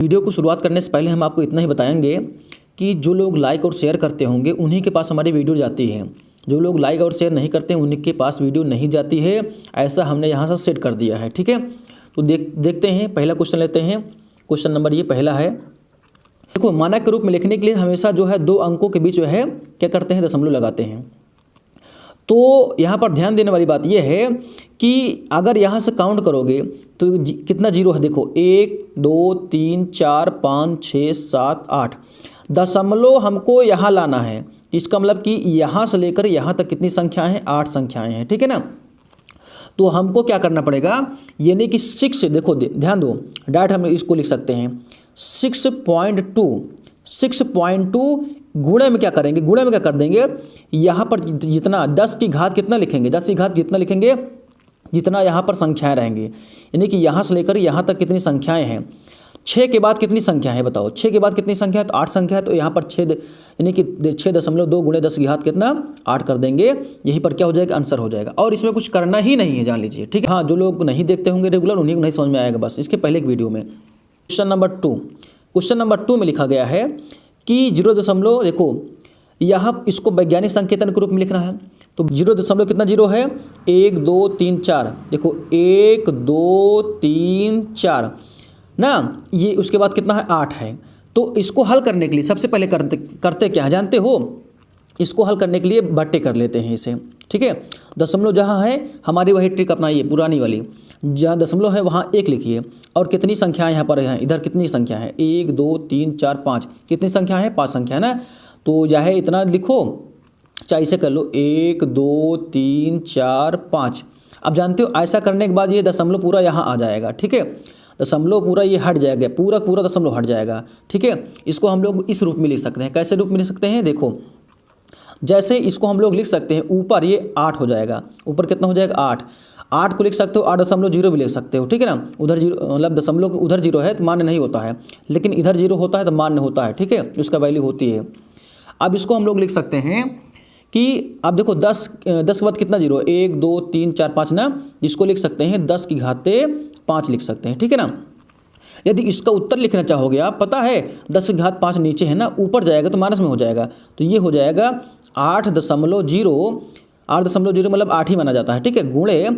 Video को शुरुआत करने से पहले हम आपको इतना ही बताएंगे कि जो लोग लाइक और शेयर करते होंगे उन्हीं के पास हमारी वीडियो जाती है। जो लोग लाइक और शेयर नहीं करते हैं उन्हीं के पास वीडियो नहीं जाती है। ऐसा हमने यहाँ से सेट कर दिया है, ठीक है। तो देखते हैं, पहला क्वेश्चन लेते हैं। क्वेश्चन नंबर ये पहला है, देखो मानक के रूप में लिखने के लिए हमेशा जो है दो अंकों के बीच जो है क्या करते हैं, दशमलव लगाते हैं। तो यहाँ पर ध्यान देने वाली बात यह है कि अगर यहाँ से काउंट करोगे तो कितना जीरो है, देखो 1 2 3 4 5 6 7 8 दशमलव हमको यहाँ लाना है। इसका मतलब कि यहाँ से लेकर यहाँ तक कितनी संख्याएं हैं, 8 संख्याएं हैं, ठीक है ना। तो हमको क्या करना पड़ेगा, यानी कि 6, देखो ध्यान दो, डायरेक्ट हम इसको लिख सकते हैं 6.2 गुणे में क्या करेंगे, गुणे में क्या कर देंगे, यहाँ पर जितना 10 की घात कितना लिखेंगे, 10 की घात जितना लिखेंगे जितना यहाँ पर संख्याएं रहेंगी, यानी कि यहाँ से लेकर यहाँ तक कितनी संख्याएं हैं। 6 के बाद कितनी संख्या है बताओ, 6 के बाद कितनी संख्या है, तो 8 संख्या है। तो यहाँ पर 6 यानी कि 6.2 गुणे 10 की घात कितना 8 कर देंगे, यहीं पर क्या हो जाएगा, आंसर हो जाएगा। और इसमें कुछ करना ही नहीं है, जान लीजिए, ठीक है। हाँ, जो लोग नहीं देखते होंगे रेगुलर उन्हीं को नहीं समझ में आएगा, बस इसके पहले एक वीडियो में। क्वेश्चन नंबर 2 में लिखा गया है कि 0. देखो यहाँ इसको वैज्ञानिक संकेतन के रूप में लिखना है। तो 0. कितना जीरो है, 1 2 3 4, देखो 1 2 3 4 ना, ये उसके बाद कितना है, 8 है। तो इसको हल करने के लिए सबसे पहले करते क्या है जानते हो, इसको हल करने के लिए बट्टे कर लेते हैं इसे, ठीक है। दशमलव जहाँ है हमारी वही ट्रिक अपनाइए पुरानी वाली, जहाँ दशमलव है वहाँ 1 लिखिए और कितनी संख्याएं यहाँ पर हैं, इधर कितनी संख्या है, 1 2 3 4 5, कितनी संख्या है, 5 संख्या है ना। तो चाहे इतना लिखो चाहे इसे कर लो, 1 2 3 4 5। अब जानते हो ऐसा करने के बाद ये दशमलव पूरा यहाँ आ जाएगा, ठीक है। दशमलव पूरा ये हट जाएगा, पूरा दशमलव हट जाएगा, ठीक है। इसको हम लोग इस रूप में लिख सकते हैं। कैसे रूप में लिख सकते हैं, देखो जैसे इसको हम लोग लिख सकते हैं, ऊपर ये 8 हो जाएगा, ऊपर कितना हो जाएगा 8 को लिख सकते हो, 8.0 भी लिख सकते हो, ठीक है ना। उधर जीरो मतलब दशमलव उधर जीरो है तो मान्य नहीं होता है, लेकिन इधर जीरो होता है तो मान्य होता है, ठीक है, उसका वैल्यू होती है। अब इसको हम लोग लिख सकते हैं कि अब देखो 10 के बाद कितना जीरो, 1 2 3 4 5 ना, इसको लिख सकते हैं 10 की घाते 5 लिख सकते हैं, ठीक है ना। यदि इसका उत्तर लिखना चाहोगे आप, पता है 10 की घात 5 नीचे है ना, ऊपर जाएगा तो माइनस में हो जाएगा, तो ये हो जाएगा 8.0 मतलब 8 ही माना जाता है, ठीक है, गुणे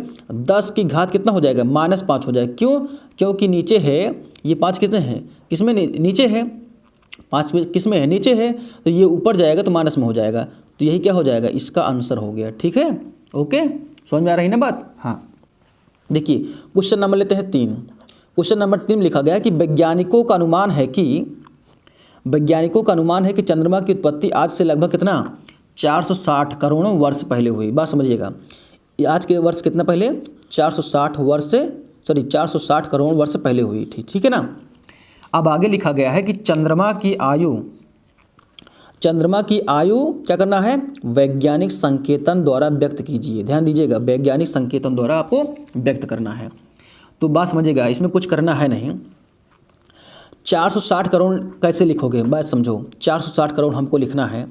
10 की घात कितना हो जाएगा, -5 हो जाएगा। क्यों, क्योंकि नीचे है ये 5 कितने हैं, किसमें नीचे है, 5 किसमें है, नीचे है, तो ये ऊपर जाएगा तो माइनस में हो जाएगा। तो यही क्या हो जाएगा, इसका आंसर हो गया, ठीक है। ओके, समझ में आ रही ना बात। हाँ देखिए क्वेश्चन नंबर लेते हैं 3। क्वेश्चन नंबर 3 में लिखा गया है कि वैज्ञानिकों का अनुमान है कि चंद्रमा की उत्पत्ति आज से लगभग कितना 460 करोड़ वर्ष पहले हुई। बात समझिएगा, आज के वर्ष कितना पहले, 460 करोड़ वर्ष पहले हुई थी, ठीक है ना। अब आगे लिखा गया है कि चंद्रमा की आयु क्या करना है, वैज्ञानिक संकेतन द्वारा व्यक्त कीजिए। ध्यान दीजिएगा, वैज्ञानिक संकेतन द्वारा आपको व्यक्त करना है। तो बात समझिएगा, इसमें कुछ करना है नहीं। 460 करोड़ कैसे लिखोगे, बात समझो। 460 करोड़ हमको लिखना है,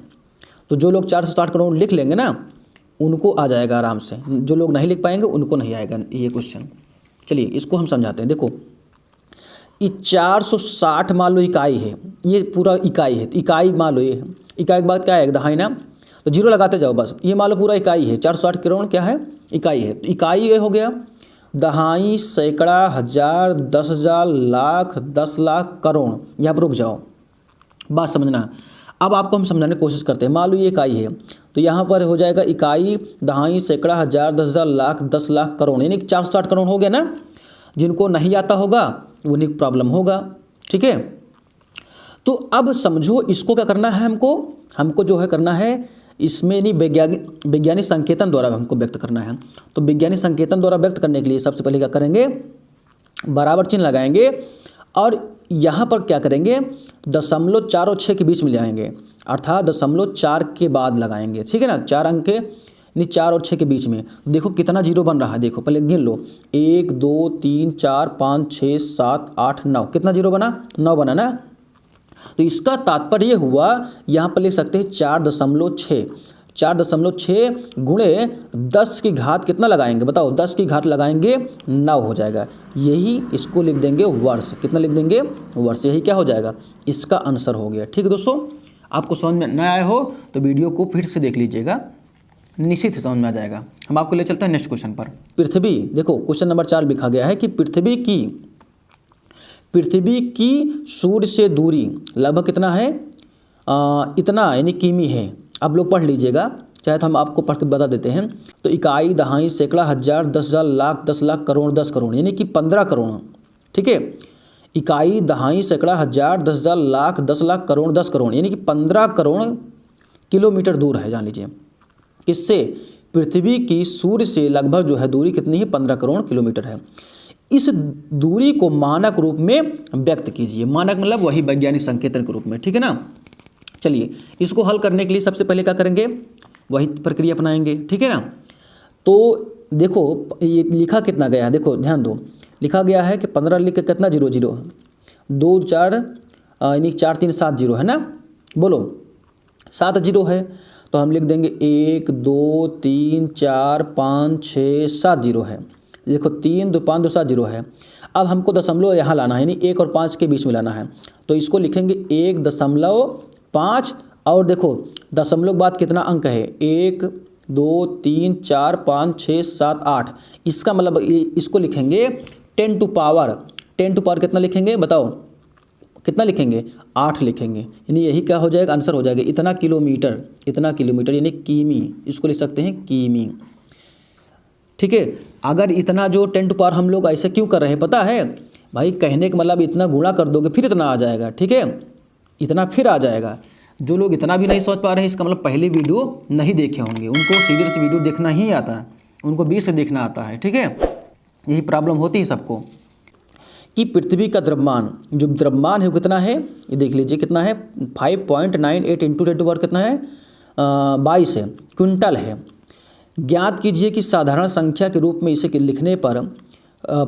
तो जो लोग 460 करोड़ लिख लेंगे ना उनको आ जाएगा आराम से, जो लोग नहीं लिख पाएंगे उनको नहीं आएगा ये क्वेश्चन। चलिए इसको हम समझाते हैं। देखो ये 460 मान लो इकाई है, ये पूरा इकाई है, इकाई मान लो, ये इकाई के बाद क्या है, दहाई ना, तो जीरो लगाते जाओ बस। ये मान लो पूरा इकाई है, 460 करोड़ क्या है, इकाई है। तो इकाई ये हो गया, दहाई, सैकड़ा, हजार, 10,000, लाख, 10 लाख, करोड़। यहाँ पर रुक जाओ, बात समझना। अब आपको हम समझाने की कोशिश करते हैं। मान लो ये इकाई है, तो यहाँ पर हो जाएगा इकाई, दहाई, सैकड़ा, हजार, 10,000, लाख, 10 लाख, करोड़, यानी कि 460 करोड़ हो गया ना। जिनको नहीं आता होगा उन्हें प्रॉब्लम होगा, ठीक है। तो अब समझो इसको क्या करना है, हमको जो है करना है इसमें नहीं, वैज्ञानिक संकेतन द्वारा हमको व्यक्त करना है। तो वैज्ञानिक संकेतन द्वारा व्यक्त करने के लिए सबसे पहले क्या करेंगे, बराबर चिन्ह लगाएंगे और यहाँ पर क्या करेंगे, 0.4 और 6 के बीच में ले आएंगे, अर्थात 0.4 के बाद लगाएंगे, ठीक है ना। 4 अंक के यानी 4 और 6 के बीच में। देखो कितना जीरो बन रहा है, देखो पहले गिन लो, 1 2 3 4 5 6 7 8 9, कितना जीरो बना, 9 बना ना। तो इसका तात्पर्य हुआ, यहाँ पर लिख सकते हैं 4.6 4.6 गुणे 10 की घात कितना लगाएंगे बताओ, 10 की घात लगाएंगे 9 हो जाएगा। यही इसको लिख देंगे वर्ष। कितना लिख देंगे, वर्ष। यही क्या हो जाएगा, इसका आंसर हो गया। ठीक है दोस्तों, आपको समझ में न आया हो तो वीडियो को फिर से देख लीजिएगा, निश्चित समझ में आ जाएगा। हम आपको ले चलते हैं नेक्स्ट क्वेश्चन पर। पृथ्वी, देखो क्वेश्चन नंबर 4 लिखा गया है कि पृथ्वी की सूर्य से दूरी लगभग कितना है, इतना यानी किमी है। आप लोग पढ़ लीजिएगा, चाहे तो हम आपको पढ़ के बता देते हैं। तो इकाई, दहाई, सैकड़ा, हजार, 10,000, लाख, 10 लाख, करोड़, 10 करोड़ यानी कि 15 करोड़। ठीक है, इकाई, दहाई, सैकड़ा, हजार, 10,000, लाख, 10 लाख, करोड़, 10 करोड़ यानी कि 15 करोड़ किलोमीटर दूर है। जान लीजिए, इससे पृथ्वी की सूर्य से लगभग जो है दूरी कितनी है, 15 करोड़ किलोमीटर है। इस दूरी को मानक रूप में व्यक्त कीजिए। मानक मतलब वही वैज्ञानिक संकेतन के रूप में। ठीक है ना, चलिए इसको हल करने के लिए सबसे पहले क्या करेंगे, वही प्रक्रिया अपनाएंगे। ठीक है ना, तो देखो ये लिखा कितना गया है, देखो ध्यान दो, लिखा गया है कि 15 लिख के कितना 0 0 2 4 यानी 4 3 7 0 है ना, बोलो 7 0 है। तो हम लिख देंगे 1 2 3 4 5 6 7 0 है। देखो 3 2 5 2 7 0 है। अब हमको दशमलव यहाँ लाना है, यानी 1 और 5 के बीच में लाना है। तो इसको लिखेंगे 1.5 और देखो दशमलव के बाद कितना अंक है, 1 2 3 4 5 6 7 8। इसका मतलब इसको लिखेंगे 10 टू पावर कितना लिखेंगे बताओ, कितना लिखेंगे, 8 लिखेंगे। यानी यही क्या हो जाएगा, आंसर हो जाएगा इतना किलोमीटर यानी किमी। इसको लिख सकते हैं किमी। ठीक है, अगर इतना जो 10 टू पावर हम लोग ऐसे क्यों कर रहे हैं पता है भाई, कहने का मतलब इतना गुणा कर दोगे फिर इतना आ जाएगा। ठीक है, इतना फिर आ जाएगा। जो लोग इतना भी नहीं सोच पा रहे हैं इसका मतलब पहले वीडियो नहीं देखे होंगे, उनको सीरियस वीडियो देखना ही आता है, उनको 20 से देखना आता है। ठीक है, यही प्रॉब्लम होती है सबको कि पृथ्वी का द्रव्यमान, जो द्रव्यमान है वो कितना है, ये देख लीजिए कितना है, 5.98 इंटू 10 कितना है, 22 है, क्विंटल है। ज्ञात कीजिए कि साधारण संख्या के रूप में इसे लिखने पर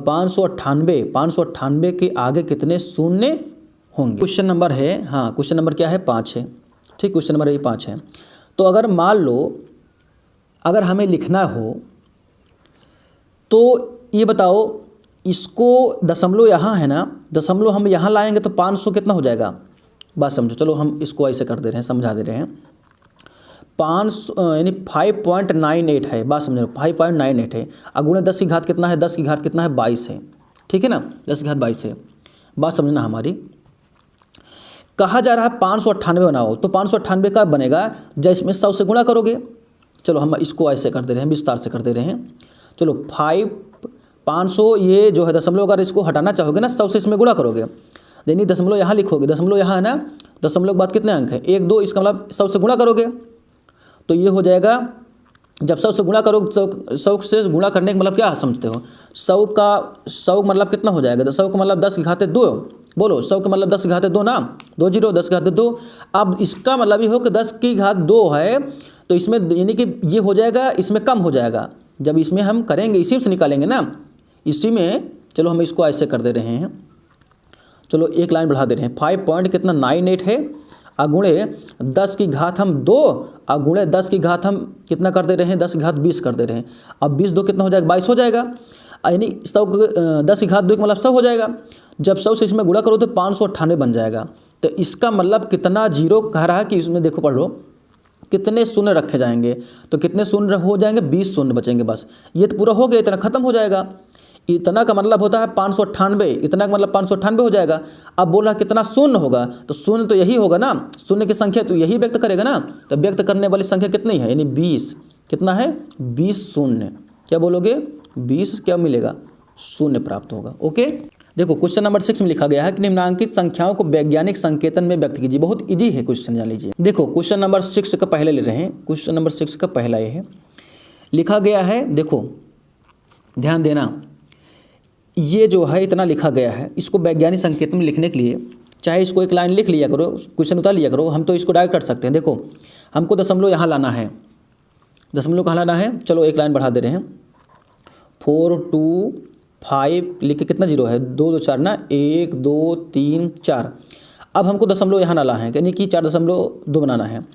598 के आगे कितने शून्य होंगे। क्वेश्चन नंबर है, हाँ क्वेश्चन नंबर क्या है, 5 है। ठीक, क्वेश्चन नंबर ये 5 है। तो अगर मान लो अगर हमें लिखना हो तो ये बताओ, इसको दशमलव यहाँ है ना, दशमलव हम यहाँ लाएंगे तो 500 कितना हो जाएगा, बात समझो। चलो हम इसको ऐसे कर दे रहे हैं, समझा दे रहे हैं। 500 यानी 5.98 है, बात समझो 5.98 है। अगुणे 10 की घात कितना है, 10 की घात कितना है, 22 है। ठीक है ना, 10 की घात 22 है, बात समझना हमारी। कहा जा रहा है 598 बनाओ, तो 598 का बनेगा जब इसमें 100 से गुणा करोगे। चलो हम इसको ऐसे कर दे रहे हैं, विस्तार से कर दे रहे हैं। चलो 500 ये जो है दशमलव, अगर इसको हटाना चाहोगे ना 100 से इसमें गुणा करोगे, यानी दशमलव यहाँ लिखोगे, दशमलव यहाँ है ना, दशमलव के बाद कितने अंक है, 1 2, इसका मतलब 100 से गुणा करोगे तो ये हो जाएगा। जब 100 से गुणा करोगे, 100 से गुणा करने का मतलब क्या समझते हो, 100 का मतलब कितना हो जाएगा, 100 का मतलब 10 की घात 2, बोलो 100 का मतलब 10 की घात 2 ना, 2 0 10 की घात 2। अब इसका मतलब ये हो कि 10 की घात 2 है तो इसमें यानी कि ये हो जाएगा, इसमें कम हो जाएगा। जब इसमें हम करेंगे इसी से निकालेंगे ना, इसी में। चलो हम इसको ऐसे कर दे रहे हैं, चलो एक लाइन बढ़ा दे रहे हैं। 5.98 है, अगुणे 10 की घात हम 2, अगुणे 10 की घात हम कितना कर दे रहे हैं, 10 की घात 20 कर दे रहे हैं। अब 20 2 कितना हो जाएगा, 22 हो जाएगा। यानी 10 की घात 2 का मतलब 100 हो जाएगा। जब 100 से इसमें गुणा करो तो 598 बन जाएगा। तो इसका मतलब कितना जीरो कह रहा है कि इसमें देखो पढ़ लो कितने शून्य रखे जाएंगे, तो कितने शून्य हो जाएंगे, 20 शून्य बचेंगे बस। ये तो पूरा हो गया, इतना खत्म हो जाएगा। इतना का मतलब होता है 598, इतना का मतलब 598 हो जाएगा। अब बोला कितना शून्य होगा, तो शून्य तो यही होगा ना, शून्य की संख्या तो यही व्यक्त करेगा ना। तो व्यक्त करने वाली संख्या कितनी है, यानी 20। कितना है, 20 शून्य। क्या बोलोगे, 20 क्या मिलेगा, शून्य प्राप्त होगा। ओके, देखो क्वेश्चन नंबर 6 में लिखा गया है कि निम्नांकित संख्याओं को वैज्ञानिक संकेतन में व्यक्त कीजिए। बहुत इजी है क्वेश्चन, जान लीजिए। देखो क्वेश्चन नंबर 6 का पहले ले रहे हैं, क्वेश्चन नंबर 6 का पहला ये है, लिखा गया है, देखो ध्यान देना, ये जो है इतना लिखा गया है, इसको वैज्ञानिक संकेतन में लिखने के लिए चाहे इसको एक लाइन लिख लिया करो, क्वेश्चन उतार लिया करो, हम तो इसको डायरेक्ट कर सकते हैं। देखो हमको दशमलव यहाँ लाना है, दशमलव कहाँ लाना है, चलो एक लाइन बढ़ा दे रहे हैं। 4 2 5 लिख के कितना जीरो है, 2 2 4 ना, 1 2 3 4। अब हमको दशमलव यहाँ डाला है, यानी कि 4.2 बनाना है।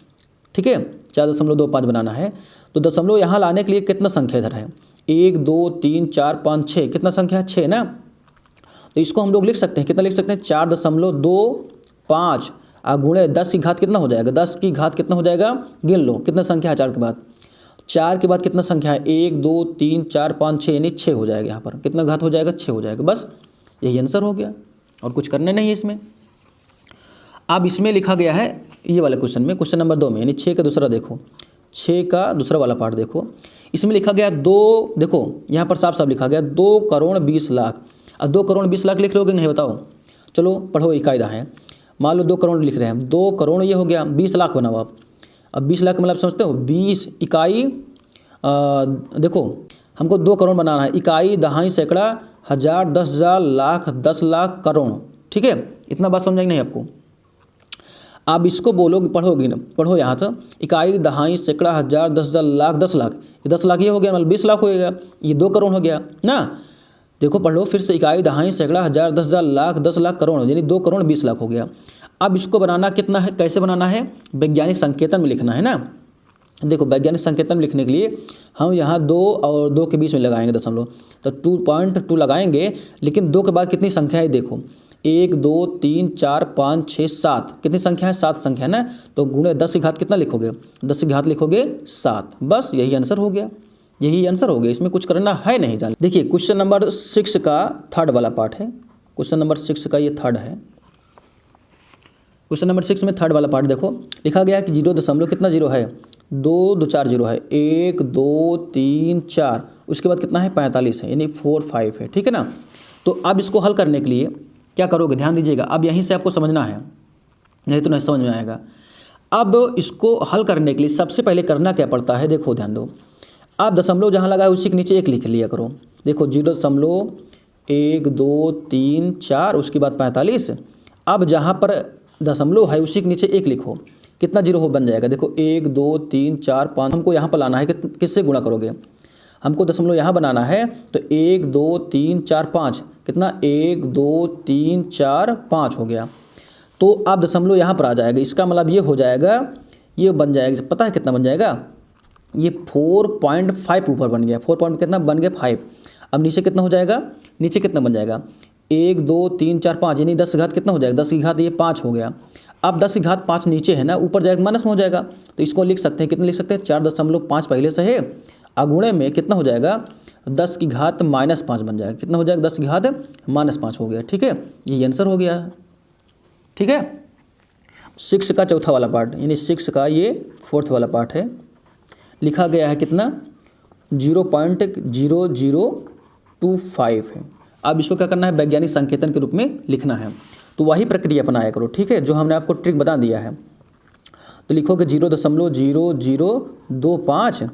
ठीक है, 4.25 बनाना है तो दशमलव यहाँ लाने के लिए कितना संख्या इधर है, 1 2 3 4 5 6, कितना संख्या है 6 ना। तो इसको हम लोग लिख सकते हैं, कितना लिख सकते हैं 4.25 गुणे 10 की घात कितना हो जाएगा, 10 की घात कितना हो जाएगा, गिन लो कितना संख्या है 4 के बाद, 4 के बाद कितना संख्या है 1 2 3 4 5 6 यानी 6 हो जाएगा। यहाँ पर कितना घात हो जाएगा 6 हो जाएगा। बस यही आंसर हो गया और कुछ करने नहीं है इसमें। अब इसमें लिखा गया है ये वाले क्वेश्चन में, क्वेश्चन नंबर 2 में, यानी 6 का दूसरा देखो, 6 का दूसरा वाला पार्ट देखो। इसमें लिखा गया 2, देखो यहाँ पर साफ साफ लिखा गया 2 करोड़ 20 लाख। अब 2 करोड़ 20 लाख लिख लोगे नहीं बताओ, चलो पढ़ो, ये कायदा है। मान लो 2 करोड़ लिख रहे हैं, 2 करोड़ ये हो गया, 20 लाख बनाओ आप। अब 20 लाख मतलब समझते हो 20 इकाई, देखो हमको 2 करोड़ बनाना है, इकाई दहाई सैकड़ा हज़ार 10,000 लाख 10 लाख करोड़, ठीक है। इतना बात समझ नहीं आपको। आप इसको बोलोगे, पढ़ोगे ना, पढ़ो यहाँ तो इकाई दहाई सैकड़ा हज़ार 10,000 लाख 10 लाख, ये 10 लाख ये हो गया मतलब 20 लाख होएगा, ये 2 करोड़ हो गया ना। देखो पढ़ लो फिर से, इकाई दहाई सैकड़ा हज़ार 10,000 लाख 10 लाख करोड़ यानी 2 करोड़ 20 लाख हो गया। अब इसको बनाना कितना है, कैसे बनाना है, वैज्ञानिक संकेतन में लिखना है ना। देखो वैज्ञानिक संकेतन में लिखने के लिए हम यहाँ 2 और 2 के बीच में लगाएंगे दशमलव, तो 2.2 लगाएंगे, लेकिन 2 के बाद कितनी संख्या है देखो, 1 2 3 4 5 6 7, कितनी संख्या है 7 संख्या है ना। तो गुणे 10 की घात कितना लिखोगे, 10 की घात लिखोगे 7। बस यही आंसर हो गया, यही आंसर हो गया, इसमें कुछ करना है नहीं। जान देखिए क्वेश्चन नंबर 6 का थर्ड वाला पार्ट है, क्वेश्चन नंबर 6 का ये थर्ड है। क्वेश्चन नंबर 6 में थर्ड वाला पार्ट देखो, लिखा गया है कि 0 दशमलव कितना 0 है, 2 2 4 0 है, 1 2 3 4, उसके बाद कितना है 45 है, यानी 4 5 है, ठीक है ना। तो अब इसको हल करने के लिए क्या करोगे, ध्यान दीजिएगा, अब यहीं से आपको समझना है, नहीं तो नहीं समझ में आएगा। अब इसको हल करने के लिए सबसे पहले करना क्या पड़ता है, देखो ध्यान दो, आप दशमलव जहाँ लगा है उसी के नीचे 1 लिख लिया करो। देखो 0.1 2 3 4, उसके बाद 45। अब जहाँ पर दशमलव है उसी के नीचे 1 लिखो, कितना 0 हो बन जाएगा। देखो 1 2 3 4 5, हमको यहाँ पर लाना है, किससे गुणा करोगे, हमको दशमलव यहाँ बनाना है, तो 1 2 3 4 5, कितना 1 2 3 4 5 हो गया। तो अब दशमलव यहाँ पर आ जाएगा, इसका मतलब ये हो जाएगा, ये बन जाएगा, पता है कितना बन जाएगा, ये 4.5 ऊपर बन गया, 4 पॉइंट कितना बन गया 5। अब नीचे कितना हो जाएगा, नीचे कितना बन जाएगा 1 2 3 4 5, यानी 10 की घात कितना हो जाएगा, 10 की घात ये 5 हो गया। अब 10 की घात 5 नीचे है ना, ऊपर जाएगा माइनस में हो जाएगा, तो इसको लिख सकते हैं, कितना लिख सकते हैं 4.5 पहले से है, अगुणे में कितना हो जाएगा 10 की घात -5 बन जाएगा, कितना हो जाएगा 10 की घात -5 हो गया, ठीक है। ये आंसर हो गया, ठीक है। 6 का चौथा वाला पार्ट, यानी 6 का ये फोर्थ वाला पार्ट है, लिखा गया है कितना 0.0025 है। अब इसको क्या करना है, वैज्ञानिक संकेतन के रूप में लिखना है, तो वही प्रक्रिया अपनाया करो, ठीक है, जो हमने आपको ट्रिक बता दिया है। तो लिखोगे 0.0025,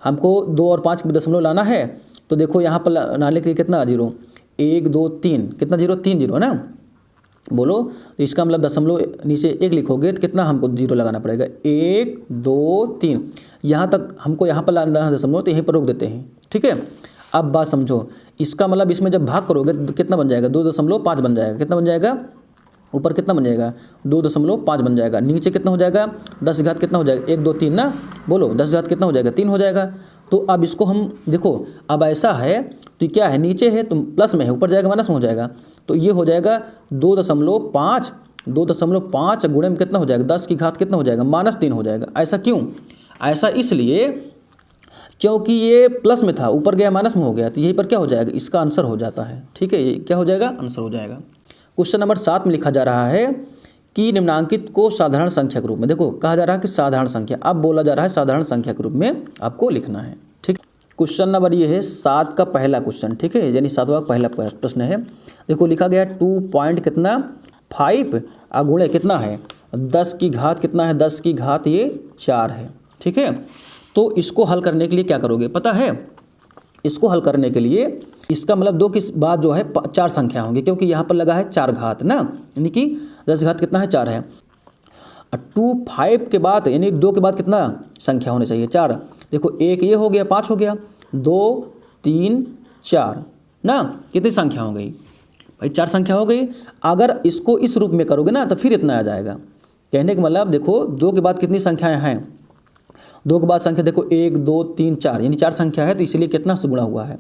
हमको 2 और 5 के दशमलव लाना है, तो देखो यहाँ पर लाने के लिए कितना 0 1 2 3, कितना 0 3 0 ना, बोलो। तो इसका मतलब दशमलव नीचे 1 लिखोगे तो कितना हमको 0 लगाना पड़ेगा, 1 2 3, यहाँ तक हमको यहाँ पर लाना है दशमलव, तो यहीं पर रोक देते हैं, ठीक है। अब बात समझो, इसका मतलब इसमें जब भाग करोगे तो कितना बन जाएगा 2.5 बन जाएगा, कितना बन जाएगा, ऊपर कितना बन जाएगा 2.5 बन जाएगा, नीचे कितना हो जाएगा 10 की घात कितना हो जाएगा 1 2 3 ना, बोलो 10 की घात कितना हो जाएगा 3 हो जाएगा। तो अब इसको हम देखो, अब ऐसा है तो क्या है, नीचे है तो प्लस में है, ऊपर जाएगा माइनस में हो जाएगा, तो ये हो जाएगा 2.5 गुणे में कितना हो जाएगा 10 की घात कितना हो जाएगा -3 हो जाएगा। ऐसा क्यों, ऐसा इसलिए क्योंकि ये प्लस में था, ऊपर गया माइनस में हो गया, तो यहीं पर क्या हो जाएगा, इसका आंसर हो जाता है, ठीक है, ये क्या हो जाएगा, आंसर हो जाएगा। क्वेश्चन नंबर 7 में लिखा जा रहा है कि निम्नांकित को साधारण संख्या के रूप में, देखो कहा जा रहा है कि साधारण संख्या, अब बोला जा रहा है साधारण संख्या के रूप में आपको लिखना है, ठीक। क्वेश्चन नंबर ये है 7 का पहला क्वेश्चन, ठीक है, यानी 7वां पहला प्रश्न है। देखो लिखा गया 2.5 गुणे कितना है 10 की घात कितना है, 10 की घात ये 4 है, ठीक है। तो इसको हल करने के लिए क्या करोगे पता है, इसको हल करने के लिए इसका मतलब 2 की बाद जो है 4 संख्या होंगी, क्योंकि यहाँ पर लगा है 4 घात ना, यानी कि 10 घात कितना है 4 है। 2.5 के बाद यानी 2 के बाद कितना संख्या होनी चाहिए 4। देखो 1 ये हो गया 5 हो गया, 2 3 4 ना, कितनी संख्या हो गई भाई 4 संख्या हो गई। अगर इसको इस रूप में करोगे ना तो फिर इतना आ जाएगा, कहने का मतलब देखो 2 के बाद कितनी संख्याएं हैं 2 के बाद संख्या देखो 1 2 3 4, यानी 4 संख्या है तो इसलिए कितना से गुणा हुआ है,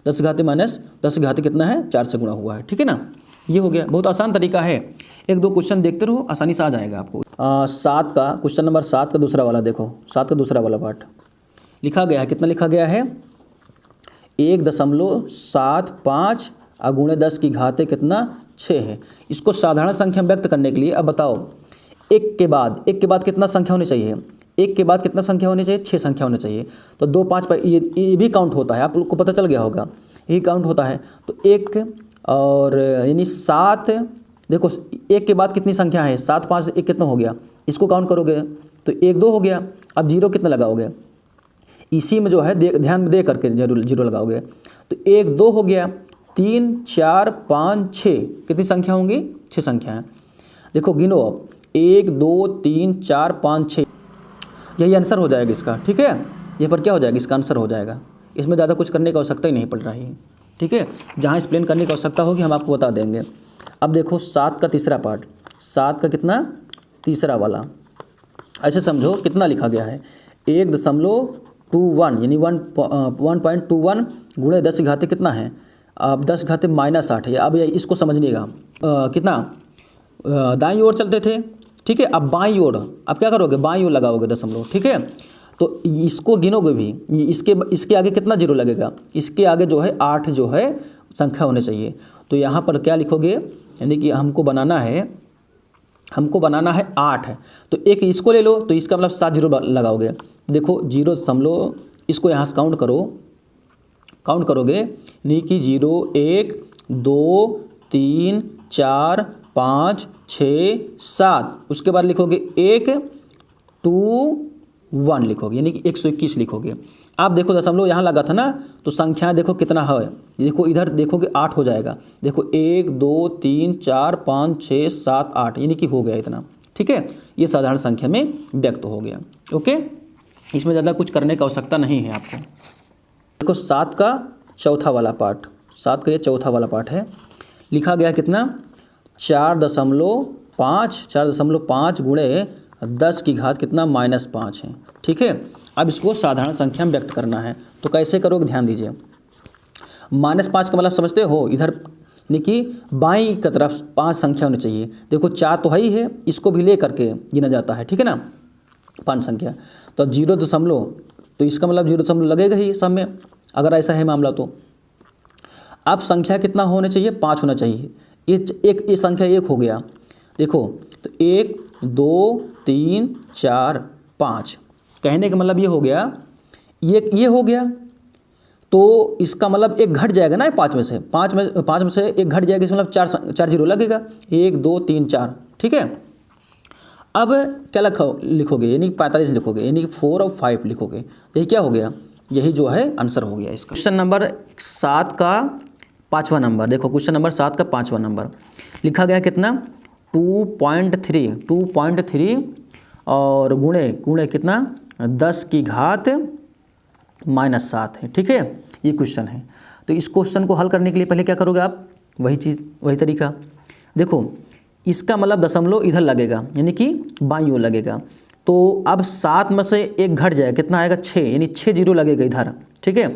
10 घाते माइनस 10 घाते कितना है 4 से गुणा हुआ है। ठीक है ना, ये हो गया। बहुत आसान तरीका है, 1-2 क्वेश्चन देखते रहो, आसानी से आ जाएगा आपको। 7 का क्वेश्चन नंबर 7 का दूसरा वाला देखो, 7 का दूसरा वाला पार्ट लिखा गया है, कितना लिखा गया है 1.75 गुणे 10 की घाते कितना 6 है। इसको साधारण संख्या व्यक्त करने के लिए अब बताओ, एक के बाद कितना संख्या होनी चाहिए, एक के बाद कितना संख्या होनी चाहिए 6 संख्या होनी चाहिए। तो 2 5 पर ये भी काउंट होता है, आप लोग को पता चल गया होगा, यही काउंट होता है। तो 1 और यानी 7, देखो 1 के बाद कितनी संख्या है 7 5 1 कितना हो गया, इसको काउंट करोगे तो 1 2 हो गया। अब 0 कितना लगाओगे, इसी में जो है ध्यान दे करके जीरो लगाओगे। तो 1 2 हो गया, 3 4 5 6 कितनी संख्या होंगी 6 संख्या है। देखो गिनो अब 1 2 3 4 5 6, यही आंसर हो जाएगा इसका। ठीक है, ये पर क्या हो जाएगा, इसका आंसर हो जाएगा। इसमें ज़्यादा कुछ करने की आवश्यकता ही नहीं पड़ रही है। ठीक है, जहाँ एक्सप्लेन करने की आवश्यकता होगी हम आपको बता देंगे। अब देखो 7 का तीसरा पार्ट, 7 का कितना तीसरा वाला, ऐसे समझो कितना लिखा गया है 1.21 यानी 1.21 गुणे 10 की घाते कितना है, अब 10 घाते माइनस 8 है। अब इसको समझिएगा कितना दाईं ओर चलते थे। ठीक है, अब बाईं ओर अब क्या करोगे, बाईं ओर लगाओगे दशमलव। ठीक है, तो इसको गिनोगे भी, इसके आगे कितना जीरो लगेगा, इसके आगे जो है 8 जो है संख्या होने चाहिए। तो यहाँ पर क्या लिखोगे, यानी कि हमको बनाना है 8 है, तो एक इसको ले लो, तो इसका मतलब 7 जीरो लगाओगे। देखो 0 इसको यहाँ से काउंट करोगे, यानी कि 0 1 2 3 4 5 6 7, उसके बाद लिखोगे 1 2 1 लिखोगे, यानी कि 121 लिखोगे। आप देखो दशमलव यहाँ लगा था ना, तो संख्याएं देखो कितना है, देखो इधर देखोगे 8 हो जाएगा। देखो 1 2 3 4 5 6 7 8, यानी कि हो गया इतना। ठीक है, ये साधारण संख्या में व्यक्त हो गया। ओके, इसमें ज़्यादा कुछ करने की आवश्यकता नहीं है आपको। देखो 7 का चौथा वाला पार्ट, 7 का ये चौथा वाला पार्ट है, लिखा गया कितना 4.5 गुणे 10 की घात कितना -5 है। ठीक है, अब इसको साधारण संख्या में व्यक्त करना है, तो कैसे करोगे ध्यान दीजिए। -5 का मतलब समझते हो, इधर यानी कि बाईं की तरफ 5 संख्या होनी चाहिए। देखो 4 तो है ही है, इसको भी ले करके गिना जाता है। ठीक है ना, 5 संख्या, तो 0 तो इसका मतलब 0 लगेगा ही सब में, अगर ऐसा है मामला। तो अब संख्या कितना होने चाहिए 5 होना चाहिए। ये संख्या 1 हो गया, देखो तो 1 2 3 4 5, कहने का मतलब ये हो गया, ये हो गया, तो इसका मतलब एक घट जाएगा ना 5 में से, 5 में से एक घट जाएगा, इसका मतलब 4 जीरो लगेगा, 1 2 3 4। ठीक है, अब क्या लिखोगे, यानी 45 लिखोगे, यानी 4 और 5 लिखोगे, यही क्या हो गया, यही जो है आंसर हो गया इसका। क्वेश्चन नंबर 7 का 5वां नंबर देखो, क्वेश्चन नंबर 7 का 5वां नंबर लिखा गया कितना 2.3 और गुणे कितना 10 की घात -7 है। ठीक है, ये क्वेश्चन है। तो इस क्वेश्चन को हल करने के लिए पहले क्या करोगे आप, वही तरीका। देखो इसका मतलब दशमलव इधर लगेगा, यानी कि बाईं ओर लगेगा। तो अब 7 में से एक घट जाएगा, कितना आएगा 6, यानी 6 जीरो लगेगा इधर। ठीक है,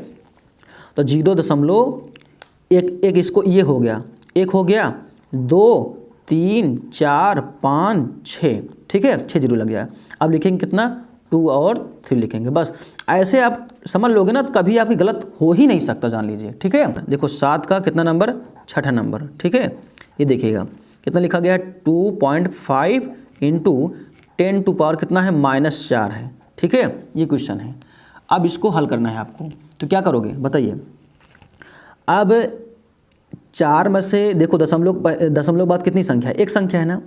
तो 0.1 इसको ये हो गया, 1 हो गया, 2 3 4 5 6। ठीक है, 6 जीरो लग गया। अब लिखेंगे कितना 2 और 3 लिखेंगे, बस ऐसे आप समझ लोगे ना, तो कभी आपकी गलत हो ही नहीं सकता, जान लीजिए। ठीक है, देखो 7 का कितना नंबर 6ठा नंबर। ठीक है, ये देखिएगा कितना लिखा गया 2.5 इंटू 10 टू पावर कितना है -4 है। ठीक है, ये क्वेश्चन है। अब इसको हल करना है आपको, तो क्या करोगे बताइए। अब 4 में से देखो दशमलव बाद कितनी संख्या है, एक संख्या है ना।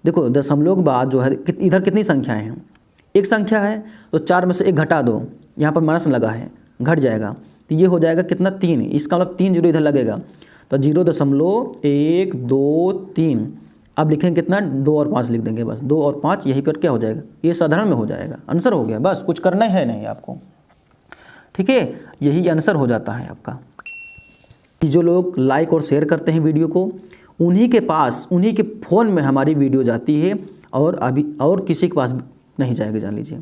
देखो दशमलव बाद जो है इधर कितनी संख्याएं हैं, एक संख्या है, तो 4 में से एक घटा दो, यहाँ पर माइनस लगा है, घट जाएगा, तो ये हो जाएगा कितना 3, इसका मतलब 3 जीरो इधर लगेगा, तो 0.1 2 3। अब लिखेंगे कितना 2 और 5 लिख देंगे, बस 2 और 5 यहीं पर क्या हो जाएगा, ये साधारण में हो जाएगा, आंसर हो गया, बस कुछ करना है नहीं आपको। ठीक है, यही आंसर हो जाता है आपका। जो लोग लाइक और शेयर करते हैं वीडियो को, उन्हीं के फ़ोन में हमारी वीडियो जाती है, और अभी और किसी के पास नहीं जाएगी, जान लीजिए।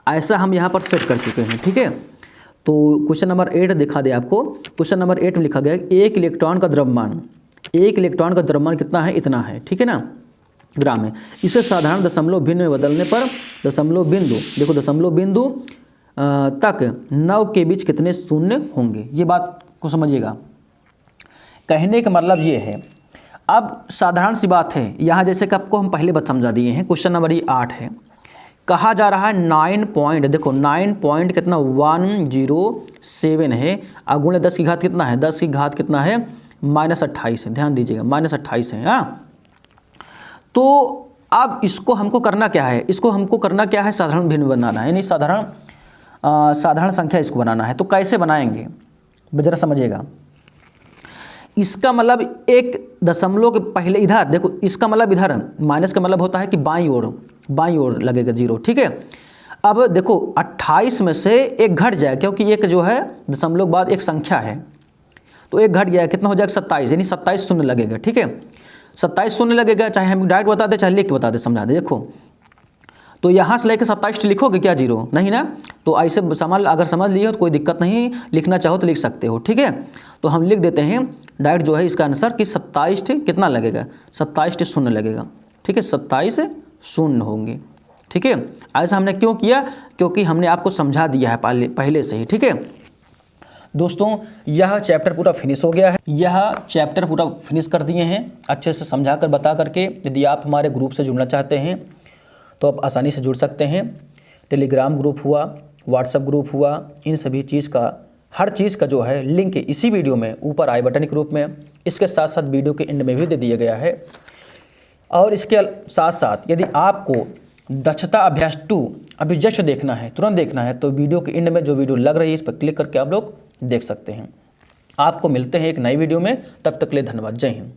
ऐसा हम यहाँ पर सेट कर चुके हैं, ठीक है। तो क्वेश्चन नंबर 8 दिखा दे आपको। क्वेश्चन नंबर 8 में लिखा गया है एक इलेक्ट्रॉन का द्रव्यमान, एक इलेक्ट्रॉन का द्रव्यमान कितना है, इतना है, ठीक है ना, ग्राम है। इसे साधारण दशमलव भिन्न में बदलने पर दशमलव बिंदु, देखो दशमलव बिंदु तक 9 के बीच कितने शून्य होंगे, ये बात को समझिएगा। कहने का मतलब ये है, अब साधारण सी बात है यहाँ, जैसे कि आपको हम पहले बात समझा दिए हैं। क्वेश्चन नंबर 8 है, कहा जा रहा है 9 पॉइंट, देखो 9 पॉइंट कितना 107 है, अगुणे 10 की घात कितना है, 10 की घात कितना है -28 है, ध्यान दीजिएगा -28 है। हाँ, तो अब इसको हमको करना क्या है, इसको हमको करना क्या है, साधारण भिन्न बनाना है, यानी साधारण संख्या इसको बनाना है। तो कैसे बनाएंगे जरा समझिएगा। इसका मतलब एक दशमलव के पहले इधर देखो, इसका मतलब इधर माइनस का मतलब होता है कि बाईं ओर लगेगा 0, ठीक है। अब देखो 28 में से एक घट जाए, क्योंकि एक जो है दशमलव के बाद एक संख्या है, तो एक घट गया, कितना हो जाएगा 27, यानी 27 शून्य लगेगा, ठीक है। 27 शून्य लगेगा, चाहे हम डायरेक्ट बता दे चाहे लिख के बता दे, समझा दे। देखो तो यहाँ से लेकर 27 लिखोगे क्या 0 नहीं ना, तो ऐसे अगर समझ लिए हो तो कोई दिक्कत नहीं, लिखना चाहो तो लिख सकते हो, ठीक है। तो हम लिख देते हैं डायरेक्ट जो है इसका आंसर कि 27 कितना लगेगा, 27 शून्य लगेगा, ठीक है, 27 शून्य होंगे, ठीक है। ऐसा हमने क्यों किया, क्योंकि हमने आपको समझा दिया है पहले से ही, ठीक है। दोस्तों यह चैप्टर पूरा फिनिश हो गया है, यह चैप्टर पूरा फिनिश कर दिए हैं अच्छे से समझा कर बता करके। यदि आप हमारे ग्रुप से जुड़ना चाहते हैं तो आप आसानी से जुड़ सकते हैं। टेलीग्राम ग्रुप हुआ, व्हाट्सएप ग्रुप हुआ, इन सभी चीज़ का, हर चीज़ का जो है लिंक इसी वीडियो में ऊपर आई बटन के रूप में, इसके साथ साथ वीडियो के एंड में भी दे दिया गया है। और इसके साथ साथ यदि आपको दक्षता अभ्यास 2 अभी जस्ट देखना है, तुरंत देखना है, तो वीडियो के एंड में जो वीडियो लग रही है इस पर क्लिक करके आप लोग देख सकते हैं। आपको मिलते हैं एक नई वीडियो में, तब तक के लिए धन्यवाद, जय हिंद।